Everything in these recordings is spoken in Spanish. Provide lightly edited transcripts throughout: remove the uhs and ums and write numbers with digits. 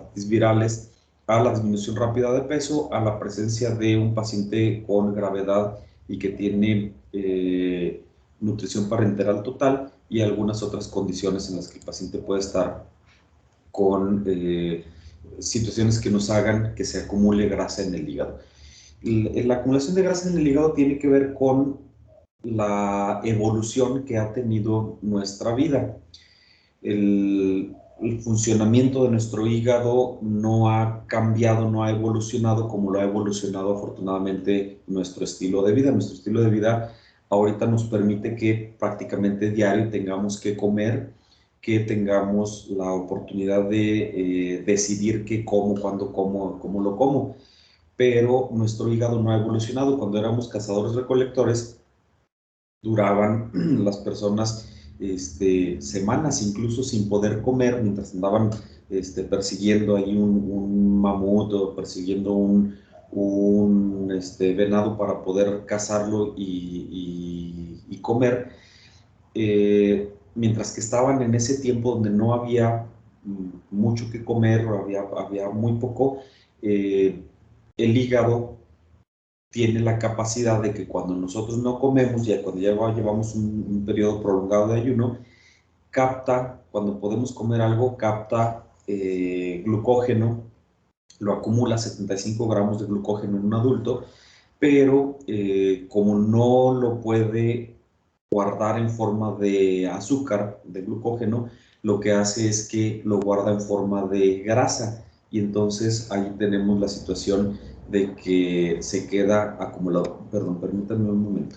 antirretrovirales, a la disminución rápida de peso, a la presencia de un paciente con gravedad y que tiene nutrición parenteral total y algunas otras condiciones en las que el paciente puede estar con situaciones que nos hagan que se acumule grasa en el hígado. La acumulación de grasa en el hígado tiene que ver con la evolución que ha tenido nuestra vida. El funcionamiento de nuestro hígado no ha cambiado, no ha evolucionado como lo ha evolucionado afortunadamente nuestro estilo de vida. Nuestro estilo de vida ahorita nos permite que prácticamente diario tengamos que comer, que tengamos la oportunidad de decidir qué como, cuándo como, cómo lo como. Pero nuestro hígado no ha evolucionado. Cuando éramos cazadores-recolectores, duraban las personas semanas incluso sin poder comer mientras andaban persiguiendo ahí un mamut o persiguiendo un venado para poder cazarlo y comer. Mientras que estaban en ese tiempo donde no había mucho que comer o había muy poco, el hígado tiene la capacidad de que cuando nosotros no comemos, ya cuando ya llevamos un periodo prolongado de ayuno, capta, cuando podemos comer algo, capta glucógeno, lo acumula 75 gramos de glucógeno en un adulto, pero como no lo puede guardar en forma de azúcar, de glucógeno, lo que hace es que lo guarda en forma de grasa y entonces ahí tenemos la situación de que se queda acumulado. Perdón, permítanme un momento.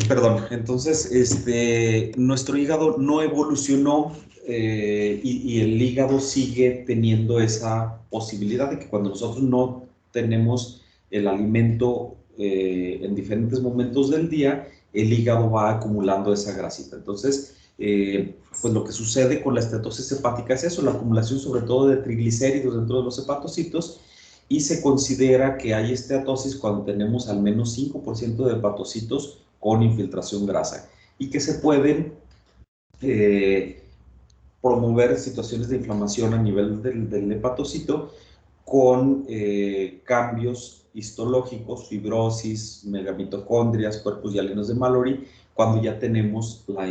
Perdón, entonces nuestro hígado no evolucionó y el hígado sigue teniendo esa posibilidad de que cuando nosotros no tenemos el alimento en diferentes momentos del día, el hígado va acumulando esa grasita. Entonces, pues lo que sucede con la estatosis hepática es eso, la acumulación sobre todo de triglicéridos dentro de los hepatocitos, y se considera que hay esteatosis cuando tenemos al menos 5% de hepatocitos con infiltración grasa y que se pueden promover situaciones de inflamación a nivel del hepatocito con cambios histológicos, fibrosis, megamitocondrias, cuerpos hialinos de Mallory, cuando ya tenemos la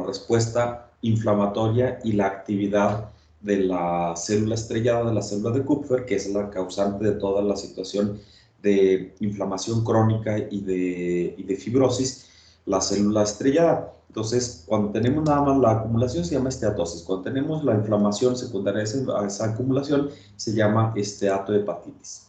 respuesta inflamatoria y la actividad de la célula estrellada, de la célula de Kupffer, que es la causante de toda la situación de inflamación crónica y de fibrosis, la célula estrellada. Entonces, cuando tenemos nada más la acumulación se llama esteatosis. Cuando tenemos la inflamación secundaria a esa acumulación se llama esteatohepatitis.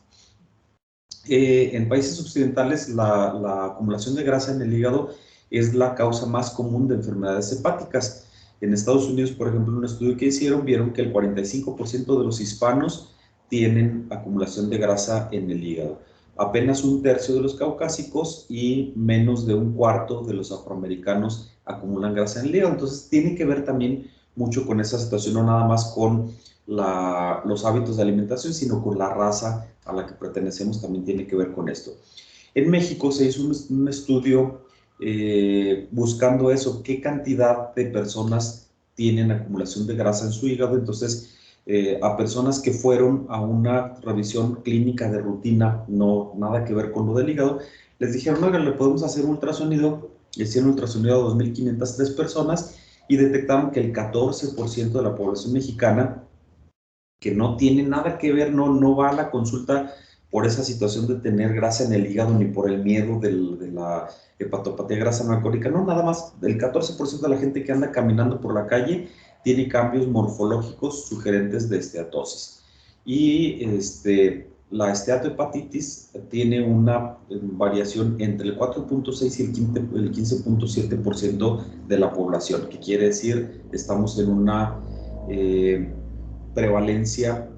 En países occidentales la acumulación de grasa en el hígado es la causa más común de enfermedades hepáticas. En Estados Unidos, por ejemplo, en un estudio que hicieron, vieron que el 45% de los hispanos tienen acumulación de grasa en el hígado. Apenas un tercio de los caucásicos y menos de un cuarto de los afroamericanos acumulan grasa en el hígado. Entonces, tiene que ver también mucho con esa situación, no nada más con los hábitos de alimentación, sino con la raza a la que pertenecemos también tiene que ver con esto. En México se hizo un estudio buscando eso, qué cantidad de personas tienen acumulación de grasa en su hígado. Entonces, a personas que fueron a una revisión clínica de rutina, no nada que ver con lo del hígado, les dijeron, oigan, le podemos hacer un ultrasonido. Hicieron un ultrasonido a 2.503 personas y detectaron que el 14% de la población mexicana que no tiene nada que ver, no va a la consulta por esa situación de tener grasa en el hígado ni por el miedo de la hepatopatía grasa no alcohólica, no, nada más, el 14% de la gente que anda caminando por la calle tiene cambios morfológicos sugerentes de esteatosis. Y la esteatohepatitis tiene una variación entre el 4.6 y el 15.7% de la población, que quiere decir estamos en una prevalencia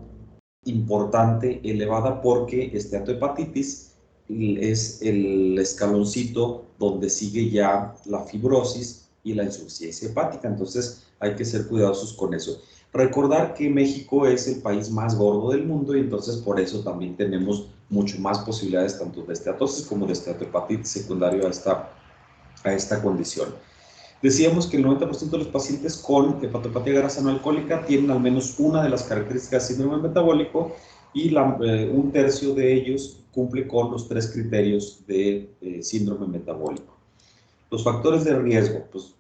importante, elevada, porque esteatohepatitis es el escaloncito donde sigue ya la fibrosis y la insuficiencia hepática. Entonces hay que ser cuidadosos con eso. Recordar que México es el país más gordo del mundo y entonces por eso también tenemos mucho más posibilidades tanto de esteatosis como de esteatohepatitis secundario a esta condición. Decíamos que el 90% de los pacientes con hepatopatía grasa no alcohólica tienen al menos una de las características del síndrome metabólico y un tercio de ellos cumple con los 3 criterios de síndrome metabólico. Los factores de riesgo, pues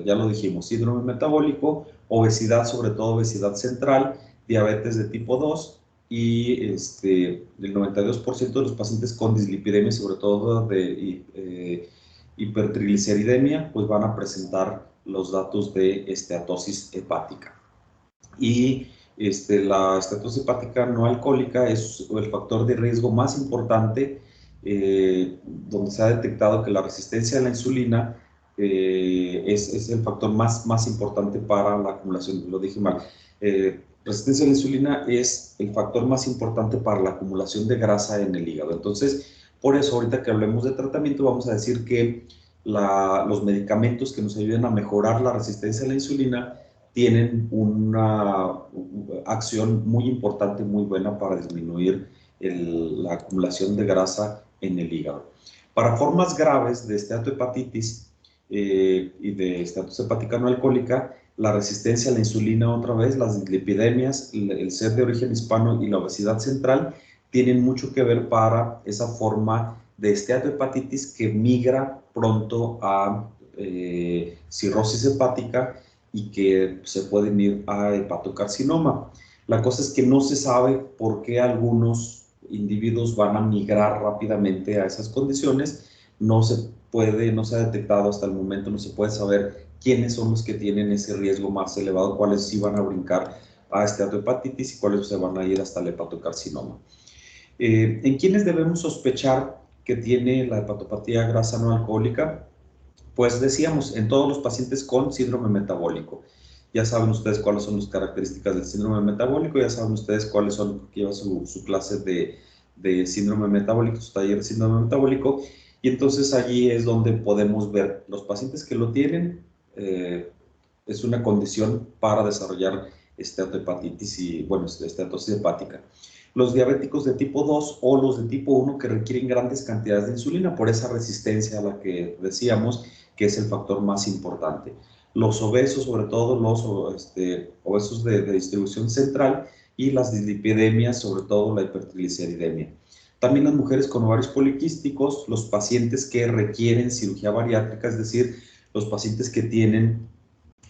ya lo dijimos, síndrome metabólico, obesidad, sobre todo obesidad central, diabetes de tipo 2 y el 92% de los pacientes con dislipidemia, sobre todo de hipertrigliceridemia, pues van a presentar los datos de esteatosis hepática. Y la esteatosis hepática no alcohólica es el factor de riesgo más importante, donde se ha detectado que la resistencia a la insulina es el factor más importante para la acumulación, lo dije mal. Resistencia a la insulina es el factor más importante para la acumulación de grasa en el hígado. Entonces, por eso ahorita que hablemos de tratamiento vamos a decir que los medicamentos que nos ayuden a mejorar la resistencia a la insulina tienen una acción muy importante, muy buena para disminuir la acumulación de grasa en el hígado. Para formas graves de esteatohepatitis y de esteatosis hepática no alcohólica, la resistencia a la insulina otra vez, las dislipidemias, el ser de origen hispano y la obesidad central tienen mucho que ver para esa forma de esteatohepatitis que migra pronto a cirrosis hepática y que se pueden ir a hepatocarcinoma. La cosa es que no se sabe por qué algunos individuos van a migrar rápidamente a esas condiciones. No se ha detectado hasta el momento, no se puede saber quiénes son los que tienen ese riesgo más elevado, cuáles sí van a brincar a esteatohepatitis y cuáles se van a ir hasta el hepatocarcinoma. ¿En quiénes debemos sospechar que tiene la hepatopatía grasa no alcohólica? Pues decíamos, en todos los pacientes con síndrome metabólico. Ya saben ustedes cuáles son las características del síndrome metabólico, ya saben ustedes cuáles son, que lleva su clase de síndrome metabólico, su taller de síndrome metabólico, y entonces allí es donde podemos ver los pacientes que lo tienen, es una condición para desarrollar esteatohepatitis y, bueno, esteatosis hepática. Los diabéticos de tipo 2 o los de tipo 1 que requieren grandes cantidades de insulina por esa resistencia a la que decíamos, que es el factor más importante. Los obesos, sobre todo los obesos de distribución central, y las dislipidemias, sobre todo la hipertrigliceridemia. También las mujeres con ovarios poliquísticos, los pacientes que requieren cirugía bariátrica, es decir, los pacientes que tienen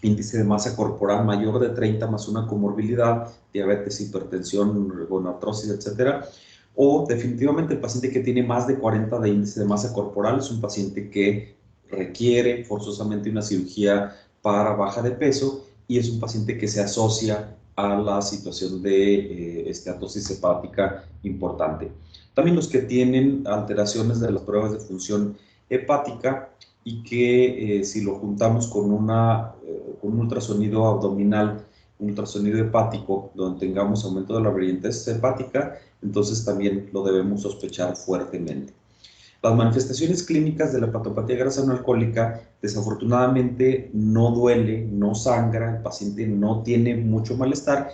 índice de masa corporal mayor de 30 más una comorbilidad, diabetes, hipertensión, gonartrosis, etcétera. O definitivamente el paciente que tiene más de 40 de índice de masa corporal es un paciente que requiere forzosamente una cirugía para baja de peso y es un paciente que se asocia a la situación de esteatosis hepática importante. También los que tienen alteraciones de las pruebas de función hepática y que si lo juntamos con un ultrasonido abdominal, un ultrasonido hepático, donde tengamos aumento de la brillantez hepática, entonces también lo debemos sospechar fuertemente. Las manifestaciones clínicas de la hepatopatía grasa no alcohólica, desafortunadamente no duele, no sangra, el paciente no tiene mucho malestar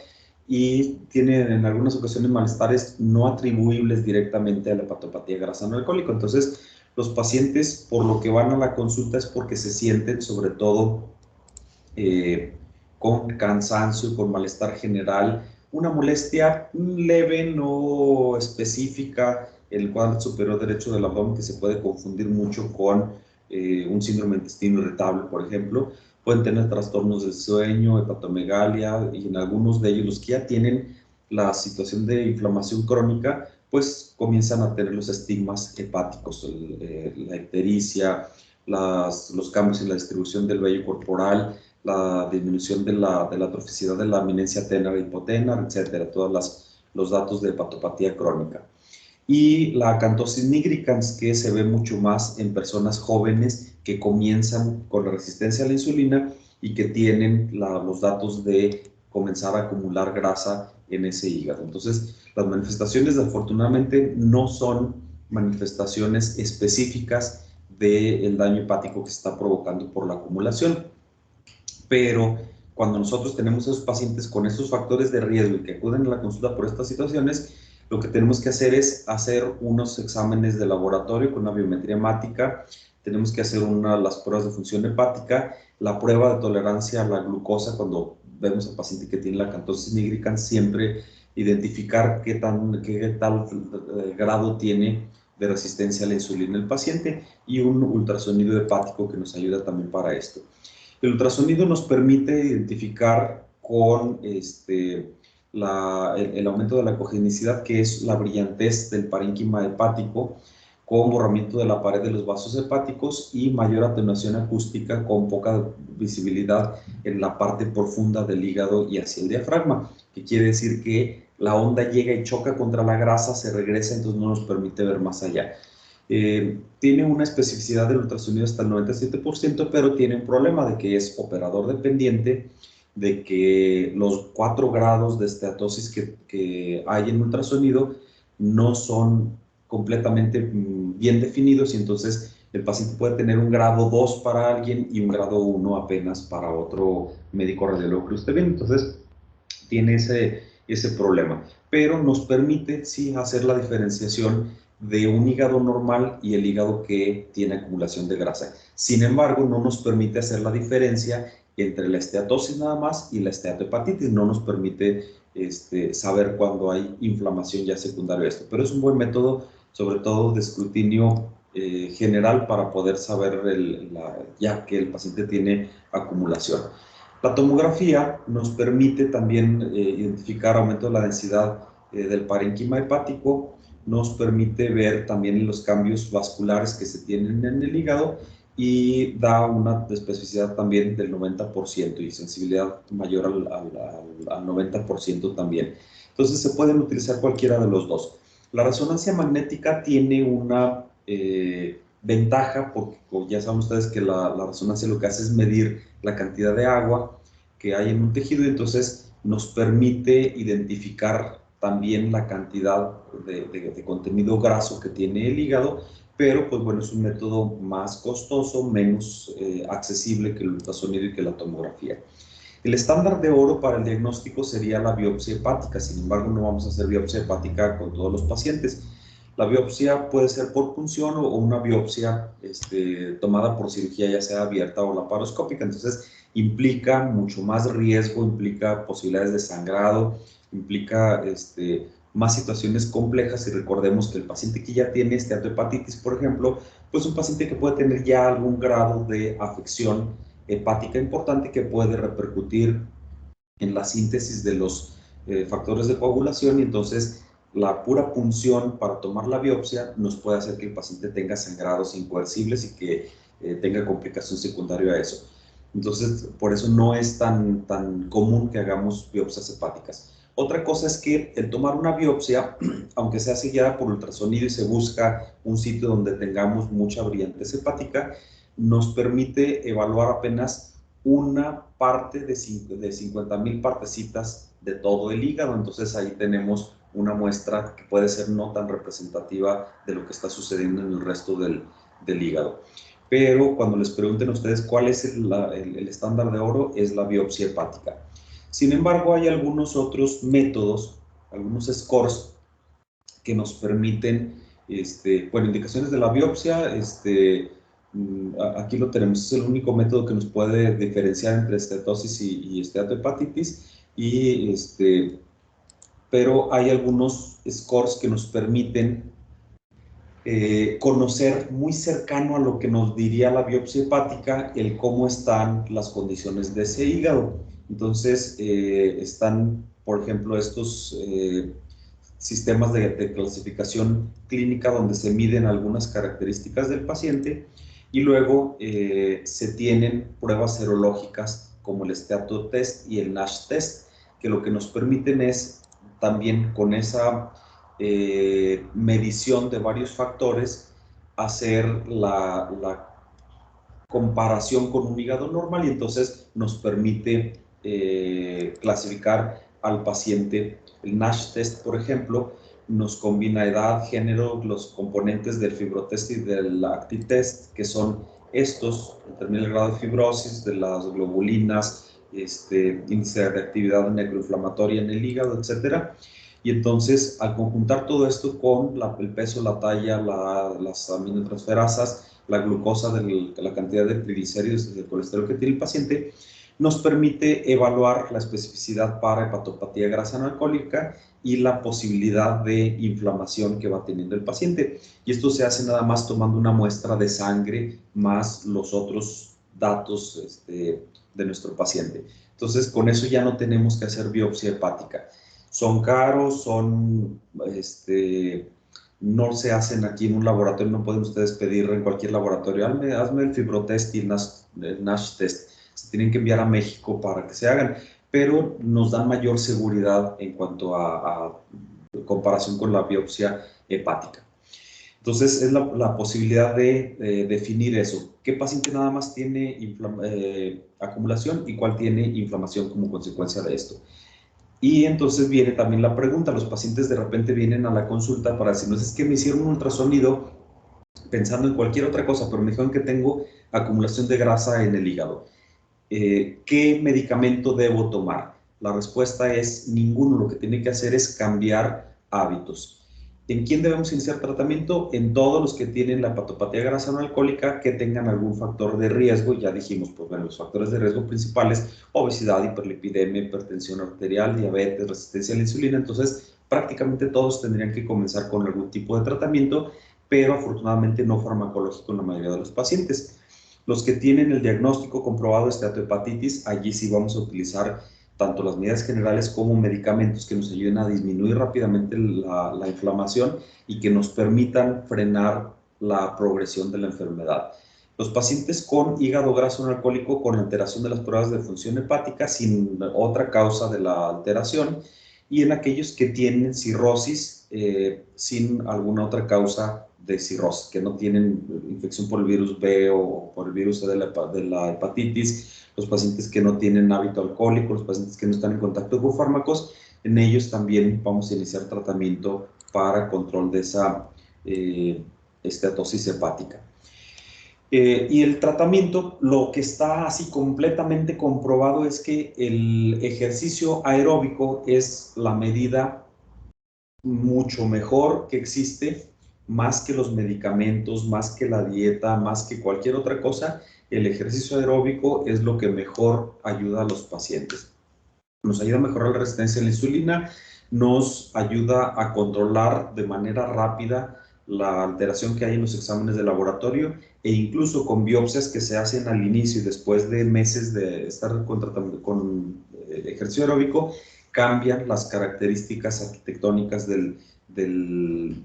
y tiene en algunas ocasiones malestares no atribuibles directamente a la hepatopatía grasa no alcohólica. Entonces, los pacientes por lo que van a la consulta es porque se sienten sobre todo con cansancio, con malestar general, una molestia leve, no específica, en el cuadrante superior derecho del abdomen, que se puede confundir mucho con un síndrome de intestino irritable, por ejemplo. Pueden tener trastornos del sueño, hepatomegalia, y en algunos de ellos, los que ya tienen la situación de inflamación crónica, pues comienzan a tener los estigmas hepáticos, la ictericia, los cambios en la distribución del vello corporal, la disminución de la atroficidad de la eminencia tenar e hipotenar, etcétera, todos los datos de hepatopatía crónica. Y la acantosis nigricans, que se ve mucho más en personas jóvenes que comienzan con la resistencia a la insulina y que tienen los datos de comenzar a acumular grasa en ese hígado. Entonces, las manifestaciones afortunadamente no son manifestaciones específicas del daño hepático que se está provocando por la acumulación. Pero cuando nosotros tenemos esos pacientes con esos factores de riesgo y que acuden a la consulta por estas situaciones, lo que tenemos que hacer es hacer unos exámenes de laboratorio con una biometría hemática, tenemos que hacer las pruebas de función hepática, la prueba de tolerancia a la glucosa cuando vemos al paciente que tiene la acantosis nigricans, siempre identificar qué tal grado tiene de resistencia a la insulina el paciente, y un ultrasonido hepático que nos ayuda también para esto. El ultrasonido nos permite identificar con el aumento de la cogenicidad, que es la brillantez del parénquima hepático, con borramiento de la pared de los vasos hepáticos y mayor atenuación acústica con poca visibilidad en la parte profunda del hígado y hacia el diafragma, que quiere decir que la onda llega y choca contra la grasa, se regresa, entonces no nos permite ver más allá. Tiene una especificidad del ultrasonido hasta el 97%, pero tiene un problema de que es operador dependiente, de que los 4 grados de esteatosis que hay en ultrasonido no son completamente bien definidos, y entonces el paciente puede tener un grado 2 para alguien y un grado 1 apenas para otro médico radiólogo que usted ve. Entonces tiene ese problema, pero nos permite sí hacer la diferenciación de un hígado normal y el hígado que tiene acumulación de grasa. Sin embargo, no nos permite hacer la diferencia entre la esteatosis nada más y la esteatohepatitis. No nos permite saber cuándo hay inflamación ya secundaria a esto, pero es un buen método, sobre todo de escrutinio general, para poder saber ya que el paciente tiene acumulación. La tomografía nos permite también identificar aumento de la densidad del parénquima hepático, nos permite ver también los cambios vasculares que se tienen en el hígado, y da una especificidad también del 90% y sensibilidad mayor al 90% también. Entonces se pueden utilizar cualquiera de los dos. La resonancia magnética tiene una ventaja, porque ya saben ustedes que la resonancia lo que hace es medir la cantidad de agua que hay en un tejido, y entonces nos permite identificar también la cantidad de contenido graso que tiene el hígado, pero pues bueno, es un método más costoso, menos accesible que el ultrasonido y que la tomografía. El estándar de oro para el diagnóstico sería la biopsia hepática. Sin embargo, no vamos a hacer biopsia hepática con todos los pacientes. La biopsia puede ser por punción o una biopsia tomada por cirugía, ya sea abierta o laparoscópica. Entonces, implica mucho más riesgo, implica posibilidades de sangrado, implica más situaciones complejas. Y recordemos que el paciente que ya tiene esteatohepatitis, por ejemplo, pues un paciente que puede tener ya algún grado de afección hepática importante, que puede repercutir en la síntesis de los factores de coagulación, y entonces la pura punción para tomar la biopsia nos puede hacer que el paciente tenga sangrados incoercibles y que tenga complicación secundaria a eso. Entonces, por eso no es tan común que hagamos biopsias hepáticas. Otra cosa es que el tomar una biopsia, aunque sea seguida por ultrasonido y se busca un sitio donde tengamos mucha brillantez hepática, nos permite evaluar apenas una parte de 50,000 partecitas de todo el hígado. Entonces ahí tenemos una muestra que puede ser no tan representativa de lo que está sucediendo en el resto del hígado. Pero cuando les pregunten a ustedes cuál es el estándar de oro, es la biopsia hepática. Sin embargo, hay algunos otros métodos, algunos scores que nos permiten, bueno, indicaciones de la biopsia. Aquí lo tenemos, es el único método que nos puede diferenciar entre esteatosis y esteatohepatitis, pero hay algunos scores que nos permiten conocer muy cercano a lo que nos diría la biopsia hepática el cómo están las condiciones de ese hígado. Entonces, están, por ejemplo, estos sistemas de clasificación clínica donde se miden algunas características del paciente, y luego se tienen pruebas serológicas como el Steatotest y el NASH test, que lo que nos permiten es también con esa medición de varios factores, hacer la comparación con un hígado normal y entonces nos permite clasificar al paciente. El NASH test, por ejemplo, nos combina edad, género, los componentes del fibrotest y del active test, que son estos, determina el grado de fibrosis, de las globulinas, índice de actividad necroinflamatoria en el hígado, etcétera. Y entonces, al conjuntar todo esto con el peso, la talla, las aminotransferasas, la glucosa, la cantidad de triglicéridos y del colesterol que tiene el paciente, nos permite evaluar la especificidad para hepatopatía grasa no alcohólica y la posibilidad de inflamación que va teniendo el paciente. Y esto se hace nada más tomando una muestra de sangre más los otros datos de nuestro paciente. Entonces, con eso ya no tenemos que hacer biopsia hepática. Son caros, no se hacen aquí en un laboratorio, no pueden ustedes pedir en cualquier laboratorio, hazme el fibrotest y el NASH test. Se tienen que enviar a México para que se hagan, pero nos dan mayor seguridad en cuanto a comparación con la biopsia hepática. Entonces, es la posibilidad de definir eso. ¿Qué paciente nada más tiene acumulación y cuál tiene inflamación como consecuencia de esto? Y entonces viene también la pregunta, los pacientes de repente vienen a la consulta para decirnos, es que me hicieron un ultrasonido pensando en cualquier otra cosa, pero me dijeron que tengo acumulación de grasa en el hígado. ¿Qué medicamento debo tomar? La respuesta es ninguno. Lo que tiene que hacer es cambiar hábitos. ¿En quién debemos iniciar tratamiento? En todos los que tienen la hepatopatía grasa no alcohólica que tengan algún factor de riesgo. Ya dijimos, pues bueno, los factores de riesgo principales, obesidad, hiperlipidemia, hipertensión arterial, diabetes, resistencia a la insulina. Entonces, prácticamente todos tendrían que comenzar con algún tipo de tratamiento, pero afortunadamente no farmacológico en la mayoría de los pacientes. Los que tienen el diagnóstico comprobado de esteatohepatitis, allí sí vamos a utilizar tanto las medidas generales como medicamentos que nos ayuden a disminuir rápidamente la inflamación y que nos permitan frenar la progresión de la enfermedad. Los pacientes con hígado graso no alcohólico con alteración de las pruebas de función hepática sin otra causa de la alteración, y en aquellos que tienen cirrosis sin alguna otra causa de cirrosis, que no tienen infección por el virus B o por el virus C de la hepatitis, los pacientes que no tienen hábito alcohólico, los pacientes que no están en contacto con fármacos, en ellos también vamos a iniciar tratamiento para control de esa esteatosis hepática. Y el tratamiento, lo que está así completamente comprobado es que el ejercicio aeróbico es la medida mucho mejor que existe, más que los medicamentos, más que la dieta, más que cualquier otra cosa. El ejercicio aeróbico es lo que mejor ayuda a los pacientes. Nos ayuda a mejorar la resistencia a la insulina, nos ayuda a controlar de manera rápida la alteración que hay en los exámenes de laboratorio, e incluso con biopsias que se hacen al inicio y después de meses de estar con ejercicio aeróbico, cambian las características arquitectónicas del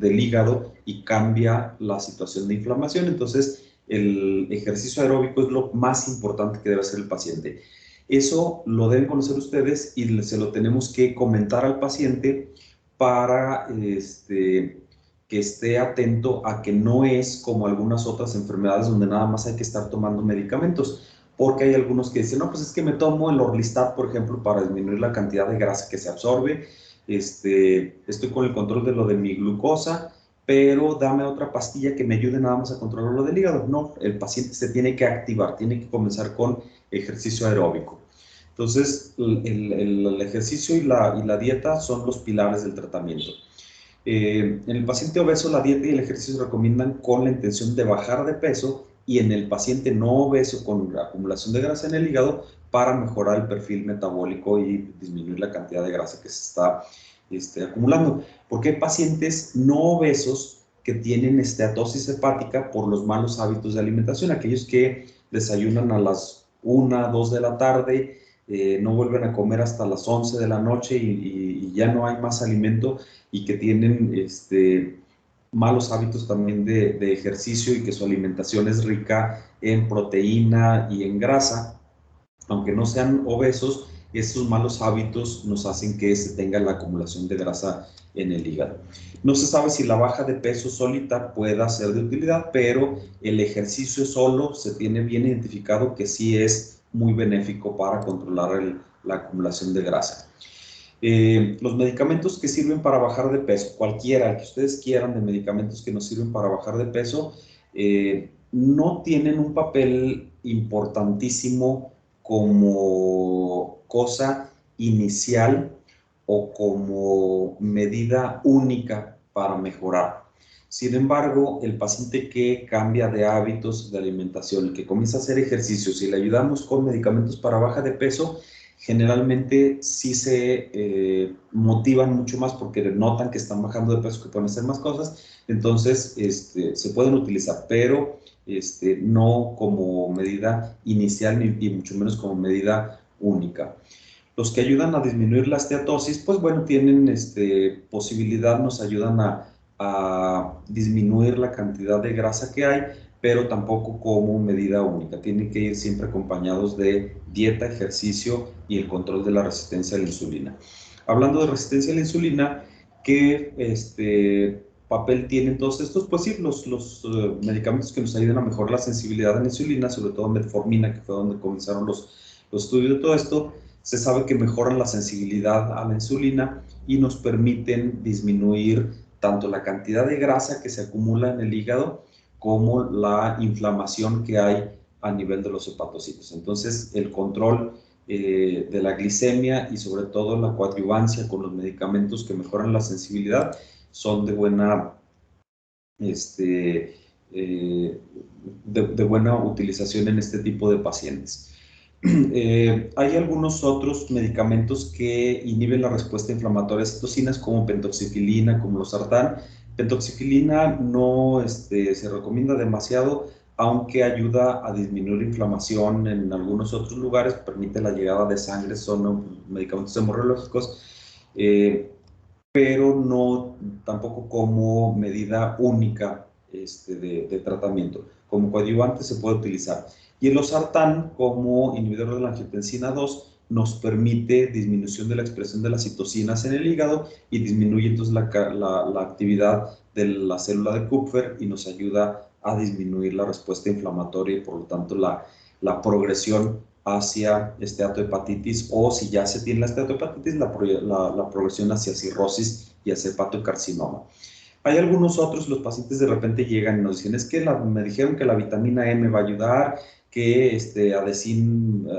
hígado y cambia la situación de inflamación. Entonces, el ejercicio aeróbico es lo más importante que debe hacer el paciente. Eso lo deben conocer ustedes y se lo tenemos que comentar al paciente para que esté atento a que no es como algunas otras enfermedades donde nada más hay que estar tomando medicamentos, porque hay algunos que dicen, no, pues es que me tomo el Orlistat, por ejemplo, para disminuir la cantidad de grasa que se absorbe, estoy con el control de lo de mi glucosa, pero dame otra pastilla que me ayude nada más a controlar lo del hígado. No, el paciente se tiene que activar, tiene que comenzar con ejercicio aeróbico. Entonces, el ejercicio y la dieta son los pilares del tratamiento. En el paciente obeso, la dieta y el ejercicio se recomiendan con la intención de bajar de peso, y en el paciente no obeso con acumulación de grasa en el hígado para mejorar el perfil metabólico y disminuir la cantidad de grasa que se está acumulando. Porque hay pacientes no obesos que tienen esteatosis hepática por los malos hábitos de alimentación, aquellos que desayunan a las 1, 2 de la tarde, no vuelven a comer hasta las 11 de la noche y ya no hay más alimento, y que tienen malos hábitos también de ejercicio y que su alimentación es rica en proteína y en grasa, aunque no sean obesos, Esos malos hábitos nos hacen que se tenga la acumulación de grasa en el hígado. No se sabe si la baja de peso solita pueda ser de utilidad, pero el ejercicio solo se tiene bien identificado que sí es muy benéfico para controlar la acumulación de grasa. Los medicamentos que sirven para bajar de peso, cualquiera, el que ustedes quieran de medicamentos que nos sirven para bajar de peso, no tienen un papel importantísimo como cosa inicial o como medida única para mejorar. Sin embargo, el paciente que cambia de hábitos de alimentación, que comienza a hacer ejercicios y le ayudamos con medicamentos para baja de peso, generalmente sí se motivan mucho más porque notan que están bajando de peso, que pueden hacer más cosas, entonces se pueden utilizar, pero no como medida inicial ni mucho menos como medida única. Los que ayudan a disminuir la esteatosis, pues bueno, tienen posibilidad, nos ayudan a disminuir la cantidad de grasa que hay, pero tampoco como medida única. Tienen que ir siempre acompañados de dieta, ejercicio y el control de la resistencia a la insulina. Hablando de resistencia a la insulina, ¿qué papel tienen todos estos? Pues sí, los medicamentos que nos ayudan a mejorar la sensibilidad a la insulina, sobre todo metformina, que fue donde comenzaron los estudios de todo esto, se sabe que mejoran la sensibilidad a la insulina y nos permiten disminuir tanto la cantidad de grasa que se acumula en el hígado como la inflamación que hay a nivel de los hepatocitos. Entonces, el control de la glicemia y sobre todo la coadyuvancia con los medicamentos que mejoran la sensibilidad son de buena, de buena utilización en este tipo de pacientes. Hay algunos otros medicamentos que inhiben la respuesta inflamatoria a citocinas, como pentoxifilina, como los sartán. Pentoxifilina no se recomienda demasiado, aunque ayuda a disminuir inflamación en algunos otros lugares, permite la llegada de sangre, son medicamentos hemorrológicos, pero no tampoco como medida única de tratamiento. Como coadyuvante se puede utilizar. Y el losartán, como inhibidor de la angiotensina 2, nos permite disminución de la expresión de las citocinas en el hígado y disminuye entonces la actividad de la célula de Kupffer y nos ayuda a disminuir la respuesta inflamatoria y por lo tanto la progresión hacia esteatohepatitis, o si ya se tiene la esteatohepatitis, la progresión hacia cirrosis y hacia hepatocarcinoma. Hay algunos otros, los pacientes de repente llegan y nos dicen, es que me dijeron que la vitamina E me va a ayudar, que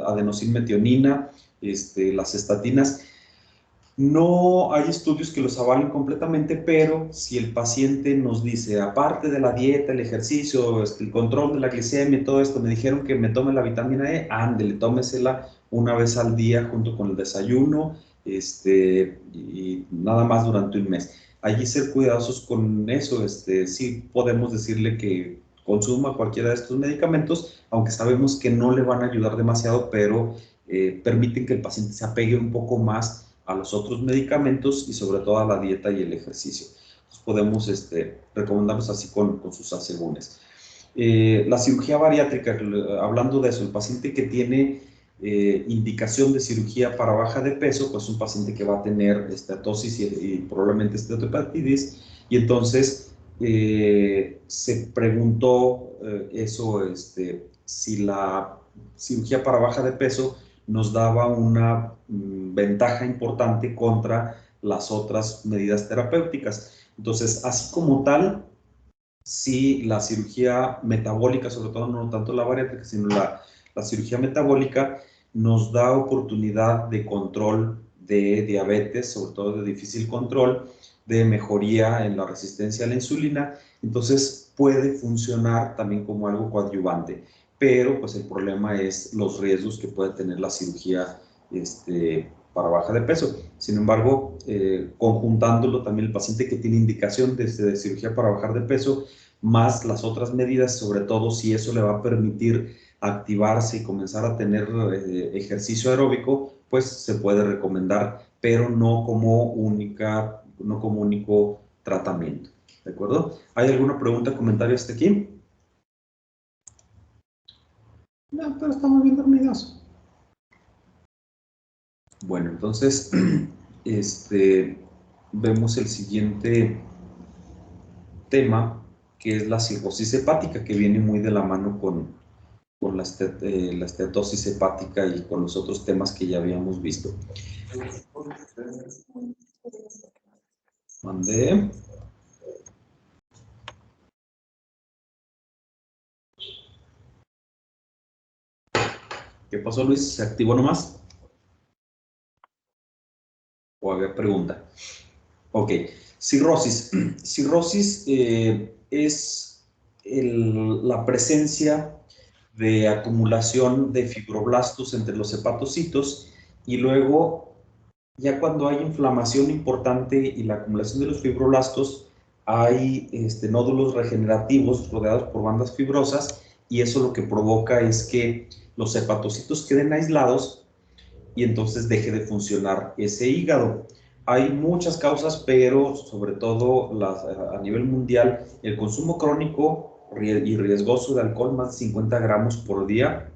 adenosinmetionina, las estatinas. No hay estudios que los avalen completamente, pero si el paciente nos dice, aparte de la dieta, el ejercicio, el control de la glicemia y todo esto, me dijeron que me tome la vitamina E, ándele, tómesela una vez al día junto con el desayuno, y nada más durante un mes. Allí ser cuidadosos con eso, sí podemos decirle que consuma cualquiera de estos medicamentos, aunque sabemos que no le van a ayudar demasiado, pero permiten que el paciente se apegue un poco más a los otros medicamentos y sobre todo a la dieta y el ejercicio. Entonces podemos recomendarlos así con sus asegúnes. La cirugía bariátrica, hablando de eso, el paciente que tiene indicación de cirugía para baja de peso, pues un paciente que va a tener estatosis y probablemente esteatohepatitis, y entonces se preguntó si la cirugía para baja de peso nos daba una ventaja importante contra las otras medidas terapéuticas. Entonces, así como tal, si la cirugía metabólica, sobre todo no tanto la bariátrica, sino la cirugía metabólica, nos da oportunidad de control de diabetes, sobre todo de difícil control, de mejoría en la resistencia a la insulina, entonces puede funcionar también como algo coadyuvante, pero pues el problema es los riesgos que puede tener la cirugía para baja de peso. Sin embargo, conjuntándolo también el paciente que tiene indicación de cirugía para bajar de peso, más las otras medidas, sobre todo si eso le va a permitir activarse y comenzar a tener ejercicio aeróbico, pues se puede recomendar, pero no como único tratamiento. ¿De acuerdo? ¿Hay alguna pregunta, comentario hasta aquí? No, pero estamos bien dormidos. Bueno, entonces, vemos el siguiente tema, que es la cirrosis hepática, que viene muy de la mano con la esteatosis hepática y con los otros temas que ya habíamos visto. Mandé. ¿Qué pasó, Luis? ¿Se activó nomás? ¿O había pregunta? Ok. Cirrosis. Cirrosis es la presencia de acumulación de fibroblastos entre los hepatocitos y luego, ya cuando hay inflamación importante y la acumulación de los fibroblastos, hay nódulos regenerativos rodeados por bandas fibrosas y eso lo que provoca es que los hepatocitos queden aislados y entonces deje de funcionar ese hígado. Hay muchas causas, pero sobre todo a nivel mundial, el consumo crónico y riesgoso de alcohol, más de 50 gramos por día,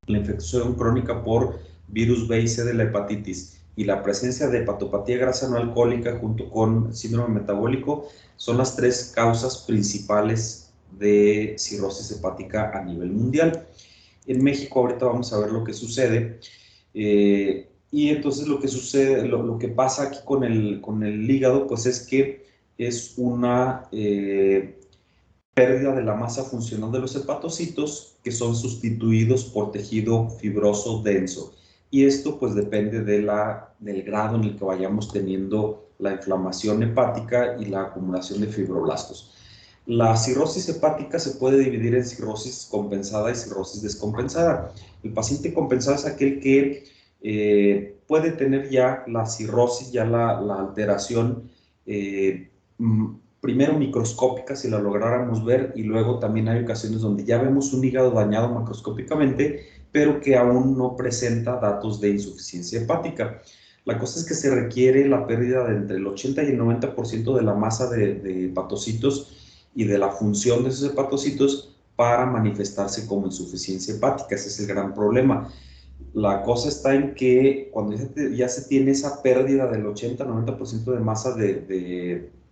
la infección crónica por virus B y C de la hepatitis y la presencia de hepatopatía grasa no alcohólica junto con síndrome metabólico son las tres causas principales de cirrosis hepática a nivel mundial. En México ahorita vamos a ver lo que sucede. Y entonces lo que sucede, lo que pasa aquí con el hígado, pues es que es una pérdida de la masa funcional de los hepatocitos que son sustituidos por tejido fibroso denso. Y esto pues depende del grado en el que vayamos teniendo la inflamación hepática y la acumulación de fibroblastos. La cirrosis hepática se puede dividir en cirrosis compensada y cirrosis descompensada. El paciente compensado es aquel que puede tener ya la cirrosis, ya la alteración, primero microscópica, si la lográramos ver, y luego también hay ocasiones donde ya vemos un hígado dañado macroscópicamente, pero que aún no presenta datos de insuficiencia hepática. La cosa es que se requiere la pérdida de entre el 80 y el 90% de la masa de hepatocitos y de la función de esos hepatocitos para manifestarse como insuficiencia hepática. Ese es el gran problema. La cosa está en que cuando ya se tiene esa pérdida del 80-90% de masa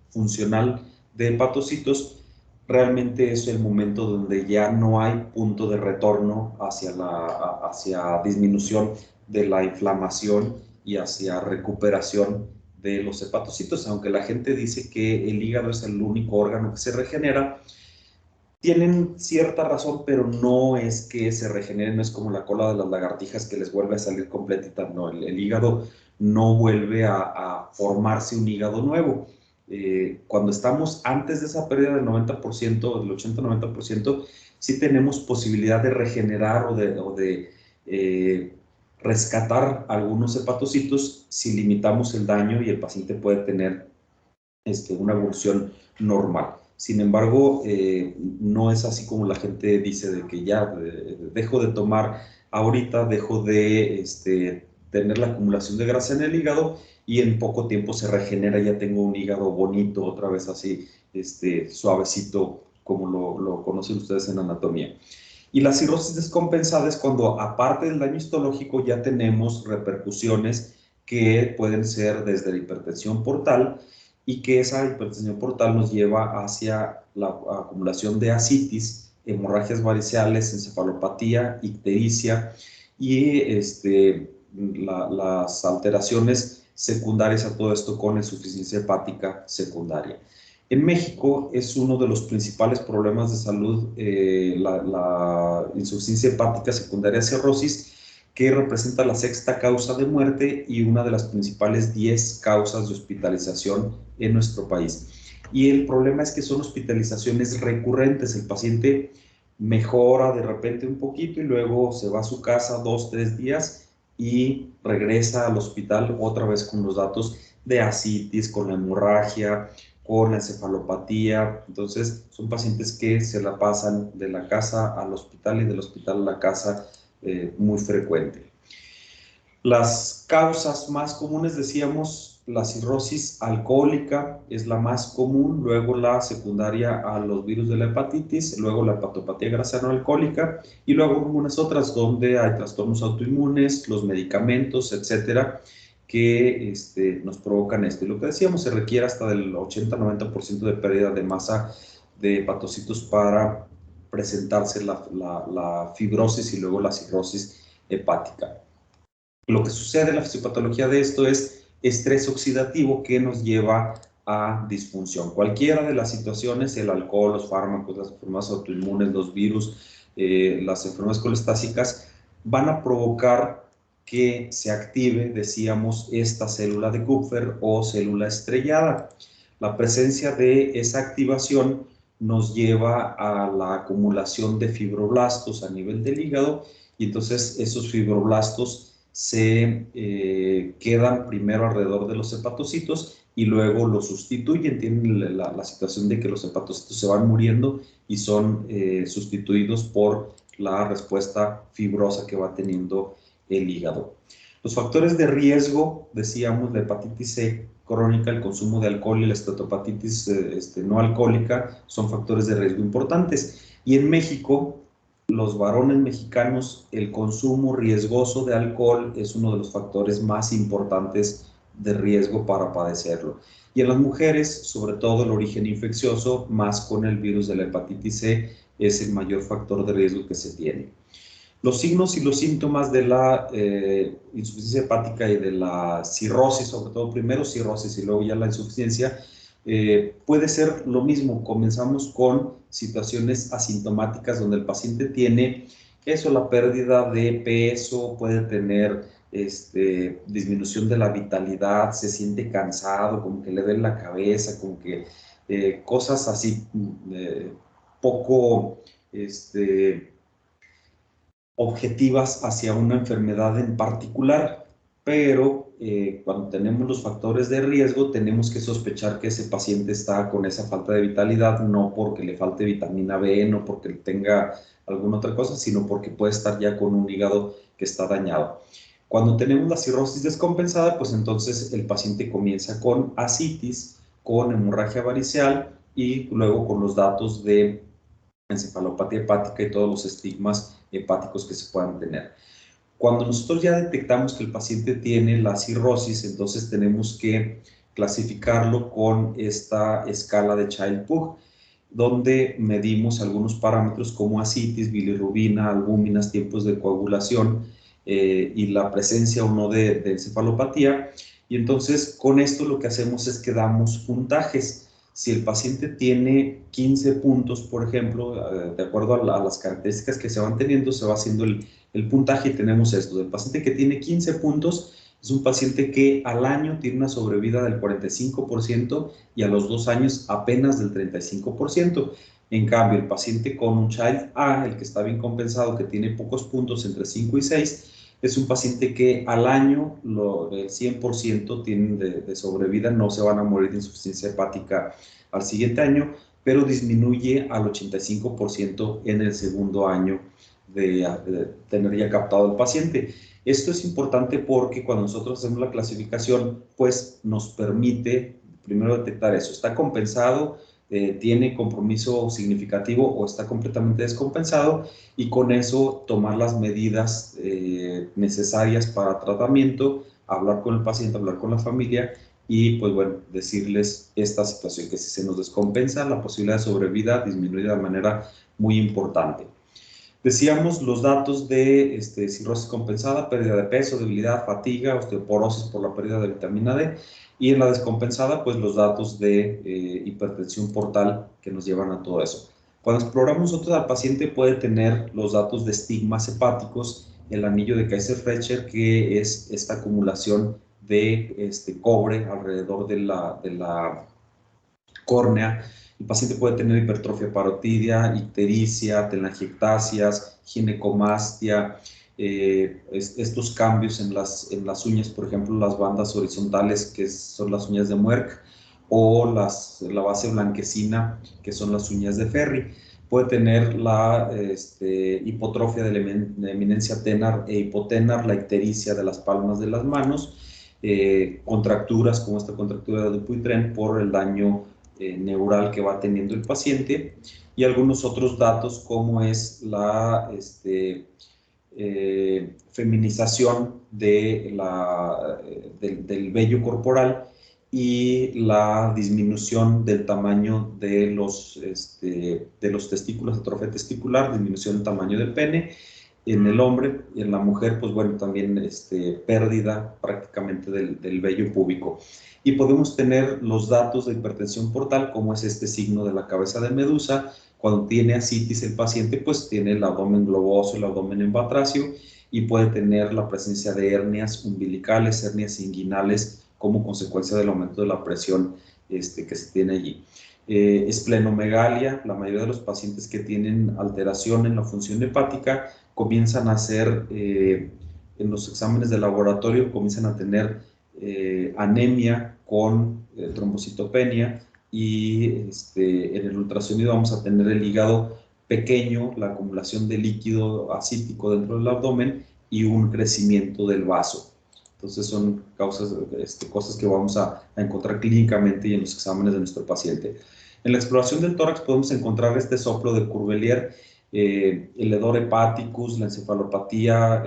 funcional de hepatocitos, realmente es el momento donde ya no hay punto de retorno hacia disminución de la inflamación y hacia recuperación de los hepatocitos. Aunque la gente dice que el hígado es el único órgano que se regenera, tienen cierta razón, pero no es que se regenere, no es como la cola de las lagartijas que les vuelve a salir completita, no, el hígado no vuelve a formarse un hígado nuevo. Cuando estamos antes de esa pérdida del 90%, del 80-90%, sí tenemos posibilidad de regenerar o de rescatar algunos hepatocitos si limitamos el daño y el paciente puede tener una evolución normal. Sin embargo, no es así como la gente dice de que ya dejo de tomar ahorita, dejo de tener la acumulación de grasa en el hígado y en poco tiempo se regenera, ya tengo un hígado bonito, otra vez así, suavecito, como lo conocen ustedes en anatomía. Y la cirrosis descompensada es cuando, aparte del daño histológico, ya tenemos repercusiones que pueden ser desde la hipertensión portal, y que esa hipertensión portal nos lleva hacia la acumulación de ascitis, hemorragias variceales, encefalopatía, ictericia y las alteraciones secundarias a todo esto con insuficiencia hepática secundaria. En México es uno de los principales problemas de salud, la insuficiencia hepática secundaria cirrosis, que representa la sexta causa de muerte y una de las principales 10 causas de hospitalización en nuestro país. Y el problema es que son hospitalizaciones recurrentes. El paciente mejora de repente un poquito y luego se va a su casa 2-3 días y regresa al hospital otra vez con los datos de ascitis, con la hemorragia, con la encefalopatía. Entonces son pacientes que se la pasan de la casa al hospital y del hospital a la casa muy frecuente. Las causas más comunes, decíamos, la cirrosis alcohólica es la más común, luego la secundaria a los virus de la hepatitis, luego la hepatopatía grasa no alcohólica y luego algunas otras donde hay trastornos autoinmunes, los medicamentos, etcétera, que nos provocan esto. Y lo que decíamos, se requiere hasta del 80-90% de pérdida de masa de hepatocitos para presentarse la fibrosis y luego la cirrosis hepática. Lo que sucede en la fisiopatología de esto es estrés oxidativo que nos lleva a disfunción. Cualquiera de las situaciones, el alcohol, los fármacos, las enfermedades autoinmunes, los virus, las enfermedades colestásicas, van a provocar que se active, decíamos, esta célula de Kupffer o célula estrellada. La presencia de esa activación nos lleva a la acumulación de fibroblastos a nivel del hígado y entonces esos fibroblastos se quedan primero alrededor de los hepatocitos y luego los sustituyen. Tienen la situación de que los hepatocitos se van muriendo y son sustituidos por la respuesta fibrosa que va teniendo el hígado. Los factores de riesgo, decíamos, la hepatitis C crónica, el consumo de alcohol y la esteatopatitis no alcohólica son factores de riesgo importantes. Y en México, los varones mexicanos, el consumo riesgoso de alcohol es uno de los factores más importantes de riesgo para padecerlo. Y en las mujeres, sobre todo el origen infeccioso, más con el virus de la hepatitis C, es el mayor factor de riesgo que se tiene. Los signos y los síntomas de la insuficiencia hepática y de la cirrosis, sobre todo primero cirrosis y luego ya la insuficiencia, puede ser lo mismo. Comenzamos con situaciones asintomáticas donde el paciente tiene eso, la pérdida de peso, puede tener disminución de la vitalidad, se siente cansado, como que le duele la cabeza, como que cosas así poco objetivas hacia una enfermedad en particular, pero cuando tenemos los factores de riesgo tenemos que sospechar que ese paciente está con esa falta de vitalidad, no porque le falte vitamina B, no porque tenga alguna otra cosa, sino porque puede estar ya con un hígado que está dañado. Cuando tenemos la cirrosis descompensada, pues entonces el paciente comienza con ascitis, con hemorragia variceal y luego con los datos de encefalopatía hepática y todos los estigmas hepáticos que se puedan tener. Cuando nosotros ya detectamos que el paciente tiene la cirrosis, entonces tenemos que clasificarlo con esta escala de Child-Pugh, donde medimos algunos parámetros como ascitis, bilirrubina, albúminas, tiempos de coagulación y la presencia o no de encefalopatía. Y entonces con esto lo que hacemos es que damos puntajes. Si el paciente tiene 15 puntos, por ejemplo, de acuerdo a las características que se van teniendo, se va haciendo el puntaje y tenemos esto. El paciente que tiene 15 puntos es un paciente que al año tiene una sobrevida del 45% y a los 2 años apenas del 35%. En cambio, el paciente con un Child A, el que está bien compensado, que tiene pocos puntos entre 5 y 6, es un paciente que al año el 100% tienen de sobrevida, no se van a morir de insuficiencia hepática al siguiente año, pero disminuye al 85% en el segundo año de tener ya captado el paciente. Esto es importante porque cuando nosotros hacemos la clasificación, pues nos permite primero detectar eso. ¿Está compensado? ¿Tiene compromiso significativo o está completamente descompensado? Y con eso tomar las medidas necesarias para tratamiento, hablar con el paciente, hablar con la familia y pues bueno, decirles esta situación, que si se nos descompensa, la posibilidad de sobrevida disminuye de manera muy importante. Decíamos los datos de cirrosis compensada, pérdida de peso, debilidad, fatiga, osteoporosis por la pérdida de vitamina D, y en la descompensada, pues los datos de hipertensión portal que nos llevan a todo eso. Cuando exploramos nosotros al paciente puede tener los datos de estigmas hepáticos, el anillo de Kaiser-Fletcher, que es esta acumulación de cobre alrededor de la córnea. El paciente puede tener hipertrofia parotidia, ictericia, telangiectasias, ginecomastia, estos cambios en las uñas, por ejemplo, las bandas horizontales, que son las uñas de Merck, o la base blanquecina, que son las uñas de Ferri. puede tener la hipotrofia de la eminencia tenar e hipotenar, la ictericia de las palmas de las manos, contracturas como esta contractura de Dupuytren por el daño neural que va teniendo el paciente, y algunos otros datos como es la feminización del vello corporal y la disminución del tamaño de los testículos, atrofia testicular, disminución del tamaño del pene en el hombre, y en la mujer, pues bueno, también pérdida prácticamente del vello púbico. Y podemos tener los datos de hipertensión portal, como es este signo de la cabeza de medusa. Cuando tiene ascitis el paciente, pues tiene el abdomen globoso, el abdomen en batracio, y puede tener la presencia de hernias umbilicales, hernias inguinales, como consecuencia del aumento de la presión que se tiene allí. Esplenomegalia, la mayoría de los pacientes que tienen alteración en la función hepática comienzan a hacer, en los exámenes de laboratorio, comienzan a tener anemia con trombocitopenia, y en el ultrasonido vamos a tener el hígado pequeño, la acumulación de líquido acítico dentro del abdomen y un crecimiento del vaso. Entonces son cosas que vamos a encontrar clínicamente y en los exámenes de nuestro paciente. En la exploración del tórax podemos encontrar este soplo de Curbelier, el hedor hepaticus, la encefalopatía,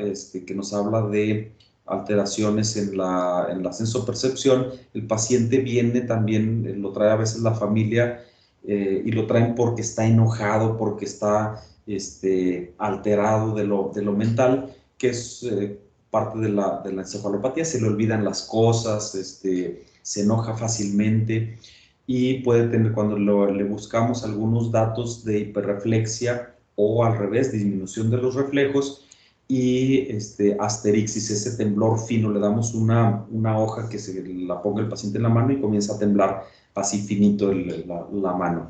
que nos habla de alteraciones en la sensopercepción. El paciente viene también, lo trae a veces la familia, y lo traen porque está enojado, porque está alterado de lo mental, que es parte de la encefalopatía. Se le olvidan las cosas, se enoja fácilmente, y puede tener, cuando le buscamos algunos datos de hiperreflexia o al revés, disminución de los reflejos, y asterixis, ese temblor fino. Le damos una hoja que se la ponga el paciente en la mano y comienza a temblar así finito la mano.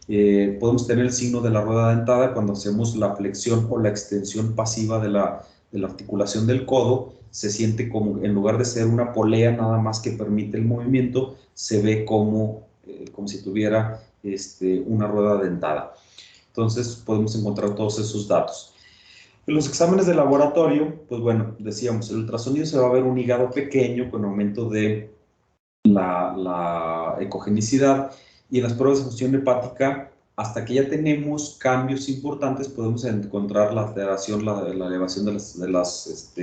Podemos tener el signo de la rueda dentada cuando hacemos la flexión o la extensión pasiva de la articulación del codo. Se siente como, en lugar de ser una polea nada más que permite el movimiento, se ve como si tuviera una rueda dentada. Entonces podemos encontrar todos esos datos. En los exámenes de laboratorio, pues bueno, decíamos, el ultrasonido se va a ver un hígado pequeño con aumento de la ecogenicidad, y en las pruebas de función hepática, hasta que ya tenemos cambios importantes, podemos encontrar la alteración, la elevación de las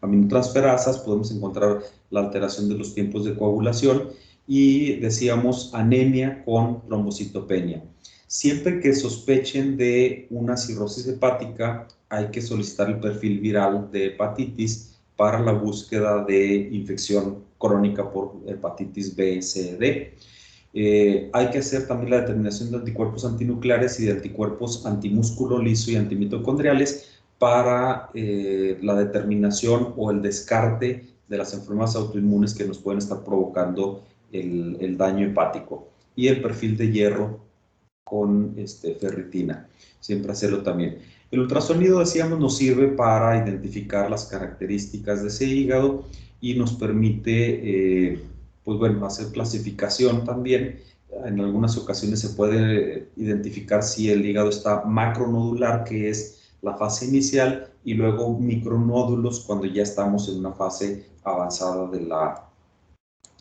aminotransferasas, podemos encontrar la alteración de los tiempos de coagulación, y decíamos anemia con trombocitopenia. Siempre que sospechen de una cirrosis hepática, hay que solicitar el perfil viral de hepatitis para la búsqueda de infección crónica por hepatitis B, C, D. Hay que hacer también la determinación de anticuerpos antinucleares y de anticuerpos antimúsculo liso y antimitocondriales para la determinación o el descarte de las enfermedades autoinmunes que nos pueden estar provocando el daño hepático. Y el perfil de hierro con ferritina, siempre hacerlo también. El ultrasonido, decíamos, nos sirve para identificar las características de ese hígado y nos permite, pues bueno, hacer clasificación también. En algunas ocasiones se puede identificar si el hígado está macronodular, que es la fase inicial, y luego micronódulos cuando ya estamos en una fase avanzada